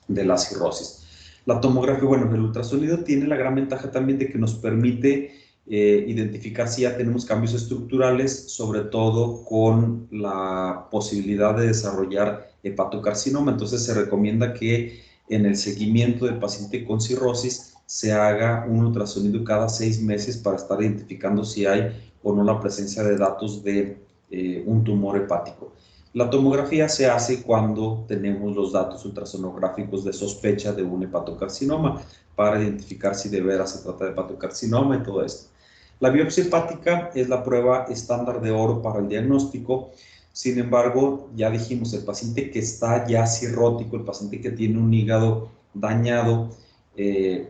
de la cirrosis. La tomografía, bueno, el ultrasonido tiene la gran ventaja también de que nos permite identificar si ya tenemos cambios estructurales, sobre todo con la posibilidad de desarrollar hepatocarcinoma. Entonces se recomienda que en el seguimiento del paciente con cirrosis se haga un ultrasonido cada 6 meses para estar identificando si hay o no la presencia de datos de un tumor hepático. La tomografía se hace cuando tenemos los datos ultrasonográficos de sospecha de un hepatocarcinoma para identificar si de veras se trata de hepatocarcinoma y todo esto. La biopsia hepática es la prueba estándar de oro para el diagnóstico. Sin embargo, ya dijimos, el paciente que está ya cirrótico, el paciente que tiene un hígado dañado,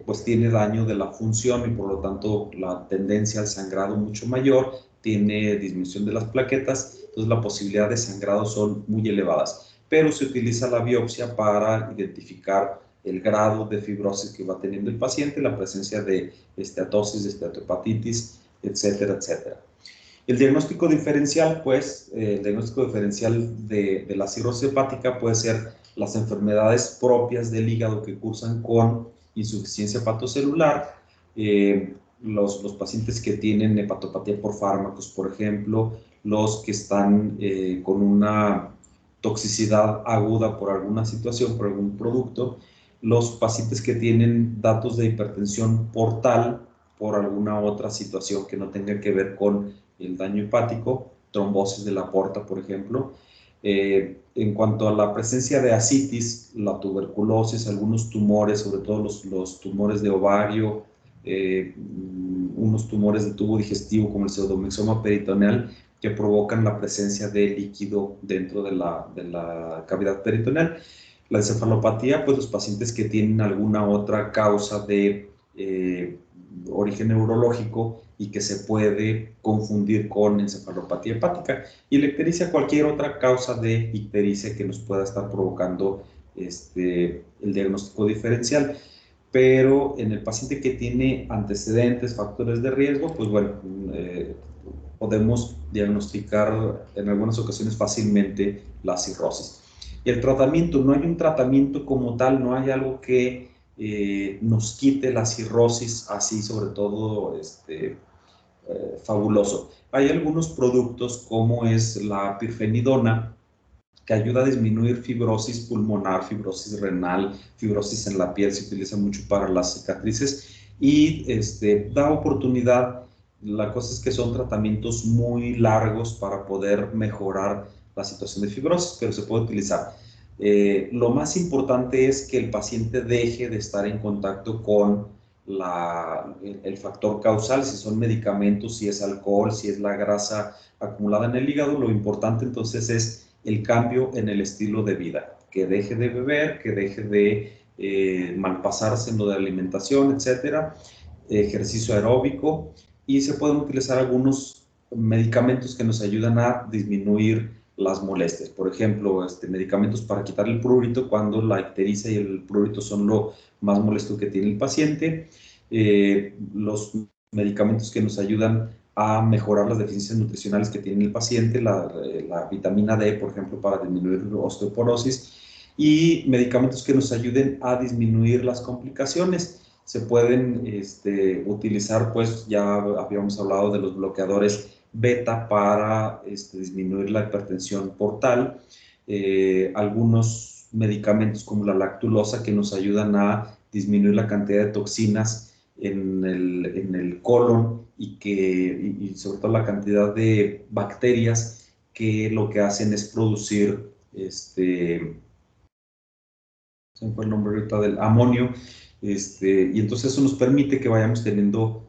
pues tiene daño de la función y por lo tanto la tendencia al sangrado mucho mayor, tiene disminución de las plaquetas, entonces la posibilidad de sangrado son muy elevadas. Pero se utiliza la biopsia para identificar el grado de fibrosis que va teniendo el paciente, la presencia de esteatosis, de esteatohepatitis etcétera, etcétera. El diagnóstico diferencial, pues, el diagnóstico diferencial de la cirrosis hepática puede ser las enfermedades propias del hígado que cursan con insuficiencia hepatocelular, los pacientes que tienen hepatopatía por fármacos, por ejemplo, los que están con una toxicidad aguda por alguna situación, por algún producto, los pacientes que tienen datos de hipertensión portal por alguna otra situación que no tenga que ver con el daño hepático, trombosis de la porta, por ejemplo. En cuanto a la presencia de ascitis, la tuberculosis, algunos tumores, sobre todo los tumores de ovario, unos tumores de tubo digestivo como el pseudomixoma peritoneal, que provocan la presencia de líquido dentro de la cavidad peritoneal. La encefalopatía, pues los pacientes que tienen alguna otra causa de origen neurológico y que se puede confundir con encefalopatía hepática. Y la ictericia, cualquier otra causa de ictericia que nos pueda estar provocando el diagnóstico diferencial. Pero en el paciente que tiene antecedentes, factores de riesgo, pues bueno, podemos diagnosticar en algunas ocasiones fácilmente la cirrosis. Y el tratamiento, no hay un tratamiento como tal, no hay algo que nos quite la cirrosis así, sobre todo fabuloso. Hay algunos productos como es la pirfenidona, que ayuda a disminuir fibrosis pulmonar, fibrosis renal, fibrosis en la piel, se utiliza mucho para las cicatrices y da oportunidad. La cosa es que son tratamientos muy largos para poder mejorar la situación de fibrosis, pero se puede utilizar. Lo más importante es que el paciente deje de estar en contacto con el factor causal, si son medicamentos, si es alcohol, si es la grasa acumulada en el hígado. Lo importante entonces es el cambio en el estilo de vida, que deje de beber, que deje de malpasarse en lo de alimentación, etcétera, ejercicio aeróbico, y se pueden utilizar algunos medicamentos que nos ayudan a disminuir las molestias. Por ejemplo, medicamentos para quitar el prurito cuando la ictericia y el prurito son lo más molesto que tiene el paciente. Los medicamentos que nos ayudan a mejorar las deficiencias nutricionales que tiene el paciente, la vitamina D, por ejemplo, para disminuir la osteoporosis, y medicamentos que nos ayuden a disminuir las complicaciones. Se pueden utilizar, pues ya habíamos hablado de los bloqueadores beta para disminuir la hipertensión portal, algunos medicamentos como la lactulosa que nos ayudan a disminuir la cantidad de toxinas en el colon y sobre todo la cantidad de bacterias que lo que hacen es producir se me fue el nombre ahorita del amonio, y entonces eso nos permite que vayamos teniendo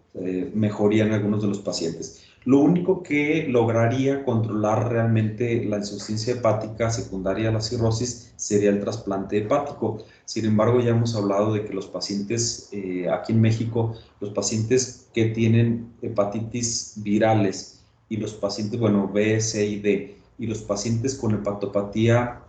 mejoría en algunos de los pacientes. Lo único que lograría controlar realmente la insuficiencia hepática secundaria a la cirrosis sería el trasplante hepático. Sin embargo, ya hemos hablado de que los pacientes, aquí en México, los pacientes que tienen hepatitis virales y los pacientes, bueno, B, C y D, y los pacientes con hepatopatía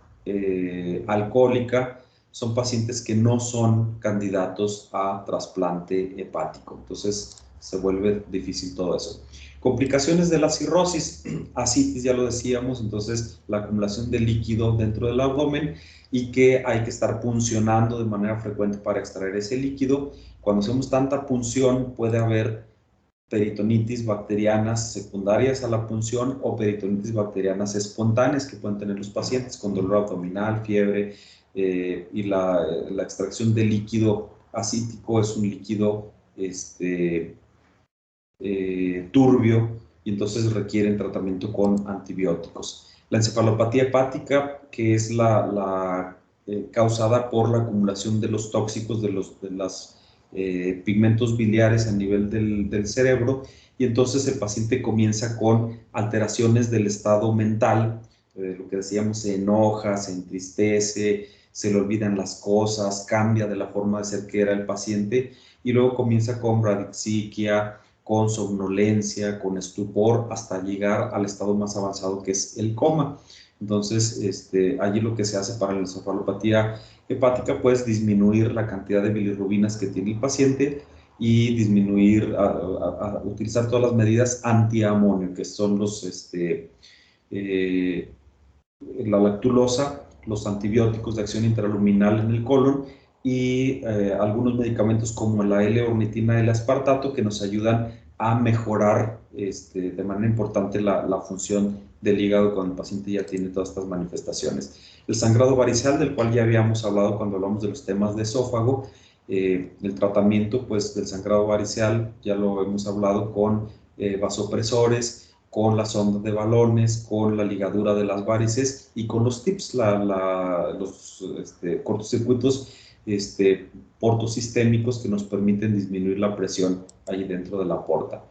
alcohólica, son pacientes que no son candidatos a trasplante hepático. Entonces se vuelve difícil todo eso. Complicaciones de la cirrosis, ascitis, ya lo decíamos, entonces la acumulación de líquido dentro del abdomen y que hay que estar puncionando de manera frecuente para extraer ese líquido. Cuando hacemos tanta punción puede haber peritonitis bacterianas secundarias a la punción o peritonitis bacterianas espontáneas que pueden tener los pacientes con dolor abdominal, fiebre, y la extracción de líquido ascítico es un líquido turbio y entonces requieren tratamiento con antibióticos. La encefalopatía hepática, que es causada por la acumulación de los tóxicos de los pigmentos biliares a nivel del cerebro, y entonces el paciente comienza con alteraciones del estado mental, lo que decíamos, se enoja, se entristece, se le olvidan las cosas, cambia de la forma de ser que era el paciente, y luego comienza con bradixiquia, con somnolencia, con estupor, hasta llegar al estado más avanzado que es el coma. Entonces, allí lo que se hace para la encefalopatía hepática, pues disminuir la cantidad de bilirrubinas que tiene el paciente y disminuir, utilizar todas las medidas antiamonio, que son eh, la lactulosa, los antibióticos de acción intraluminal en el colon y algunos medicamentos como la L-ornitina y el aspartato que nos ayudan a mejorar de manera importante la función del hígado cuando el paciente ya tiene todas estas manifestaciones. El sangrado varicel, del cual ya habíamos hablado cuando hablamos de los temas de esófago, el tratamiento pues, del sangrado varicel ya lo hemos hablado con vasopresores, con las ondas de balones, con la ligadura de las varices y con los TIPS, los cortocircuitos portosistémicos que nos permiten disminuir la presión ahí dentro de la porta.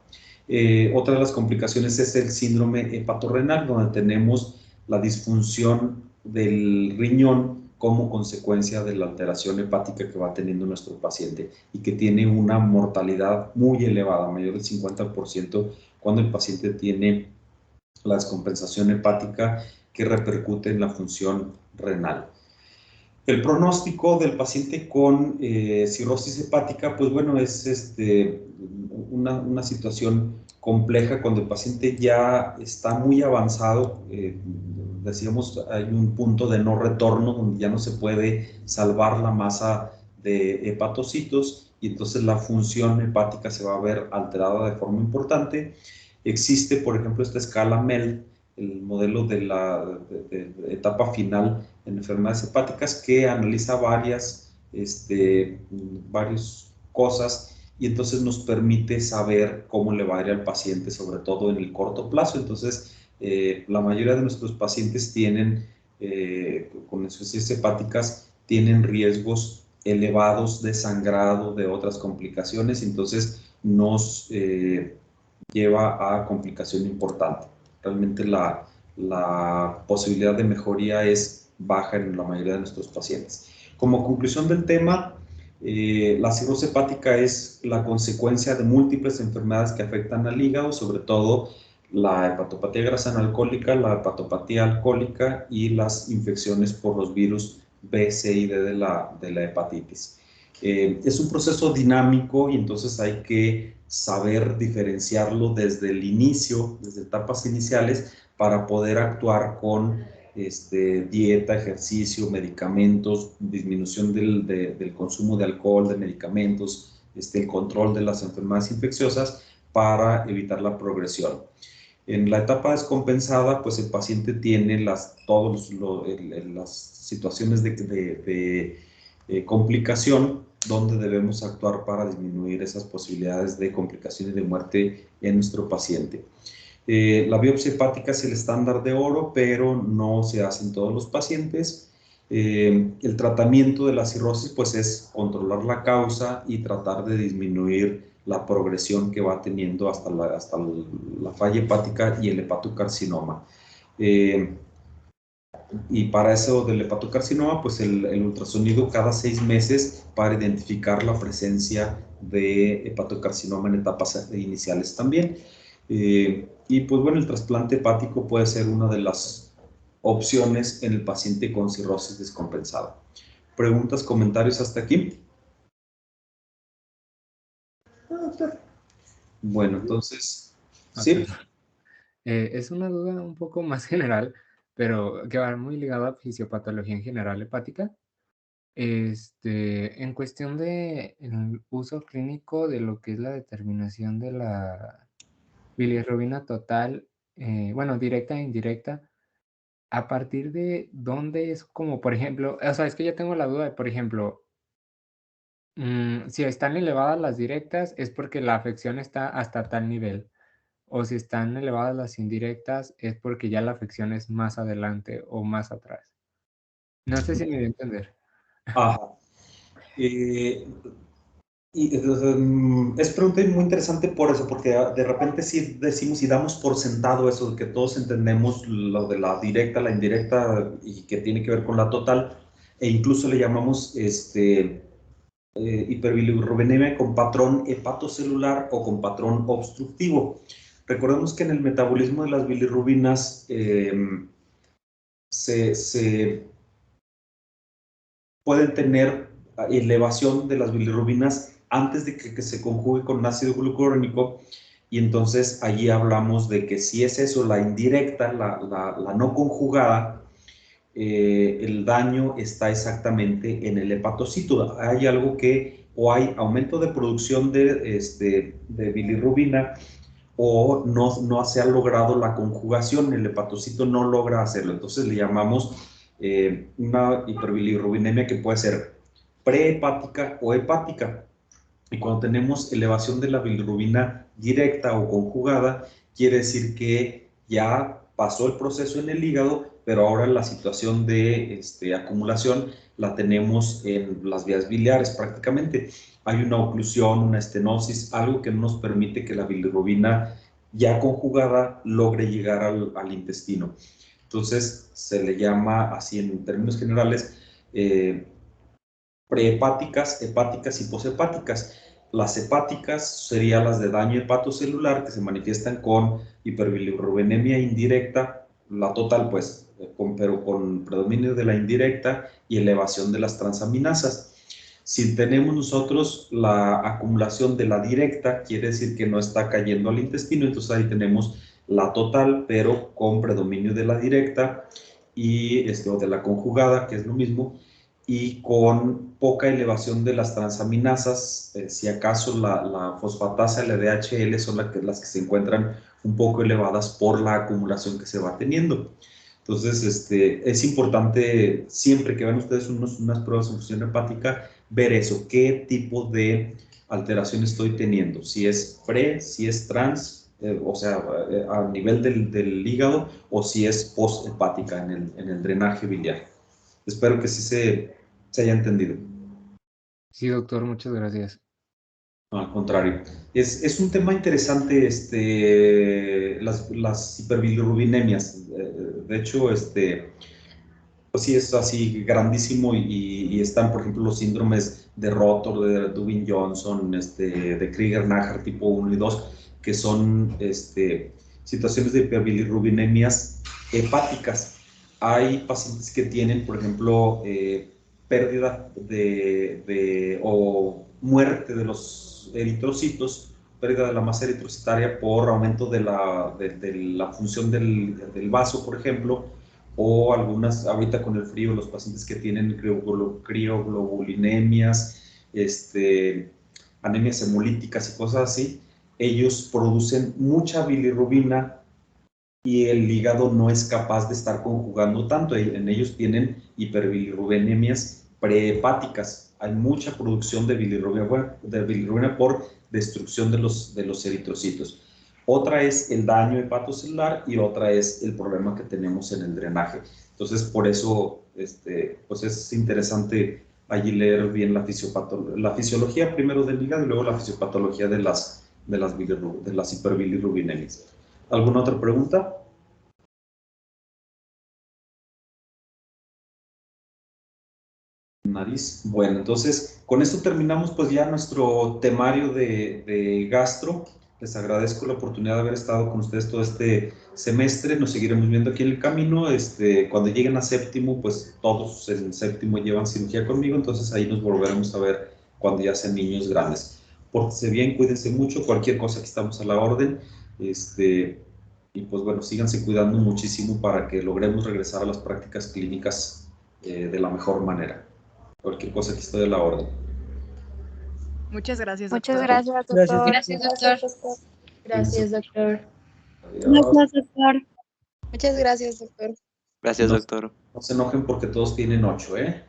Otra de las complicaciones es el síndrome hepatorrenal, donde tenemos la disfunción del riñón como consecuencia de la alteración hepática que va teniendo nuestro paciente y que tiene una mortalidad muy elevada, mayor del 50%, cuando el paciente tiene la descompensación hepática que repercute en la función renal. El pronóstico del paciente con cirrosis hepática, pues bueno, es una situación compleja cuando el paciente ya está muy avanzado. Decíamos, hay un punto de no retorno donde ya no se puede salvar la masa de hepatocitos y entonces la función hepática se va a ver alterada de forma importante. Existe, por ejemplo, esta escala MEL, el modelo de la etapa final en enfermedades hepáticas, que analiza varias cosas y entonces nos permite saber cómo le va a ir al paciente, sobre todo en el corto plazo. Entonces, la mayoría de nuestros pacientes tienen, con insuficiencias hepáticas, tienen riesgos elevados de sangrado, de otras complicaciones, entonces nos lleva a complicación importante. Realmente la posibilidad de mejoría es baja en la mayoría de nuestros pacientes. Como conclusión del tema, la cirrosis hepática es la consecuencia de múltiples enfermedades que afectan al hígado, sobre todo la hepatopatía grasa no alcohólica, la hepatopatía alcohólica y las infecciones por los virus B, C y D de la hepatitis. Es un proceso dinámico y entonces hay que saber diferenciarlo desde el inicio, desde etapas iniciales, para poder actuar con dieta, ejercicio, medicamentos, disminución del consumo de alcohol, de medicamentos, el control de las enfermedades infecciosas para evitar la progresión. En la etapa descompensada, pues el paciente tiene todas las situaciones de complicación donde debemos actuar para disminuir esas posibilidades de complicaciones de muerte en nuestro paciente. La biopsia hepática es el estándar de oro, pero no se hace en todos los pacientes. El tratamiento de la cirrosis pues es controlar la causa y tratar de disminuir la progresión que va teniendo hasta la falla hepática y el hepatocarcinoma. Y para eso del hepatocarcinoma, pues el ultrasonido cada 6 meses para identificar la presencia de hepatocarcinoma en etapas iniciales también. Y pues bueno, el trasplante hepático puede ser una de las opciones en el paciente con cirrosis descompensada. ¿Preguntas, comentarios hasta aquí? Bueno, entonces, sí. Perdón. Es una duda un poco más general, pero que va muy ligada a fisiopatología en general hepática. En cuestión de el uso clínico de lo que es la determinación de la bilirrubina total, bueno, directa e indirecta, ¿a partir de dónde es como, por ejemplo? O sea, es que yo tengo la duda de, por ejemplo, si están elevadas las directas, es porque la afección está hasta tal nivel, o si están elevadas las indirectas, es porque ya la afección es más adelante o más atrás. No sé si me voy a entender. Ajá. Es pregunta muy interesante por eso, porque de repente sí decimos y damos por sentado eso, de que todos entendemos lo de la directa, la indirecta y que tiene que ver con la total, e incluso le llamamos hiperbilirrubinemia con patrón hepatocelular o con patrón obstructivo. Recordemos que en el metabolismo de las bilirrubinas se pueden tener elevación de las bilirrubinas antes de que se conjugue con ácido glucurónico, y entonces allí hablamos de que si es eso, la indirecta, la no conjugada, el daño está exactamente en el hepatocito. Hay algo que, o hay aumento de producción de bilirrubina, o no se ha logrado la conjugación, el hepatocito no logra hacerlo. Entonces le llamamos una hiperbilirrubinemia que puede ser prehepática o hepática. Y cuando tenemos elevación de la bilirrubina directa o conjugada, quiere decir que ya pasó el proceso en el hígado, pero ahora la situación de acumulación la tenemos en las vías biliares prácticamente. Hay una oclusión, una estenosis, algo que no nos permite que la bilirrubina ya conjugada logre llegar al intestino. Entonces se le llama así en términos generales prehepáticas, hepáticas y poshepáticas. Las hepáticas serían las de daño hepatocelular que se manifiestan con hiperbilirrubinemia indirecta, la total pues, pero con predominio de la indirecta y elevación de las transaminasas. Si tenemos nosotros la acumulación de la directa, quiere decir que no está cayendo al intestino, entonces ahí tenemos la total, pero con predominio de la directa y o de la conjugada, que es lo mismo, y con poca elevación de las transaminasas, si acaso la fosfatasa y la DHL son las que se encuentran un poco elevadas por la acumulación que se va teniendo. Entonces, es importante siempre que vean ustedes unas pruebas de función hepática, ver eso, qué tipo de alteración estoy teniendo, si es si es trans, o sea, a nivel del hígado, o si es post-hepática en el drenaje biliar. Espero que sí se haya entendido. Sí, doctor, muchas gracias. No, al contrario. Es un tema interesante las hiperbilirubinemias. De hecho, pues sí es así grandísimo y están, por ejemplo, los síndromes de Rotor, de Dubin-Johnson, de Krieger-Najar tipo 1 y 2, que son situaciones de hiperbilirubinemias hepáticas. Hay pacientes que tienen, por ejemplo, pérdida o muerte de los eritrocitos, pérdida de la masa eritrocitaria por aumento de la función del vaso, por ejemplo, o algunas, ahorita con el frío, los pacientes que tienen crioglobulinemias, anemias hemolíticas y cosas así, ellos producen mucha bilirrubina y el hígado no es capaz de estar conjugando tanto. En ellos tienen hiperbilirrubenemias prehepáticas. Hay mucha producción de bilirrubina por destrucción de los eritrocitos. Otra es el daño hepatocelular y otra es el problema que tenemos en el drenaje. Entonces, por eso pues es interesante allí leer bien la fisiología primero del hígado y luego la fisiopatología de las hiperbilirrubinemias. ¿Alguna otra pregunta? Nariz. Bueno, entonces con esto terminamos pues ya nuestro temario de gastro. Les agradezco la oportunidad de haber estado con ustedes todo este semestre. Nos seguiremos viendo aquí en el camino. Cuando lleguen a séptimo, pues todos en séptimo llevan cirugía conmigo, entonces ahí nos volveremos a ver cuando ya sean niños grandes. Pórtense bien, cuídense mucho, cualquier cosa que estamos a la orden. Y pues bueno, síganse cuidando muchísimo para que logremos regresar a las prácticas clínicas de la mejor manera. Cualquier cosa que estoy a la orden. Muchas gracias, doctor. Muchas gracias, doctor. Gracias, doctor. Gracias, doctor. Adiós. Gracias, doctor. Muchas gracias, doctor. Gracias, doctor. No se enojen porque todos tienen 8, ¿eh?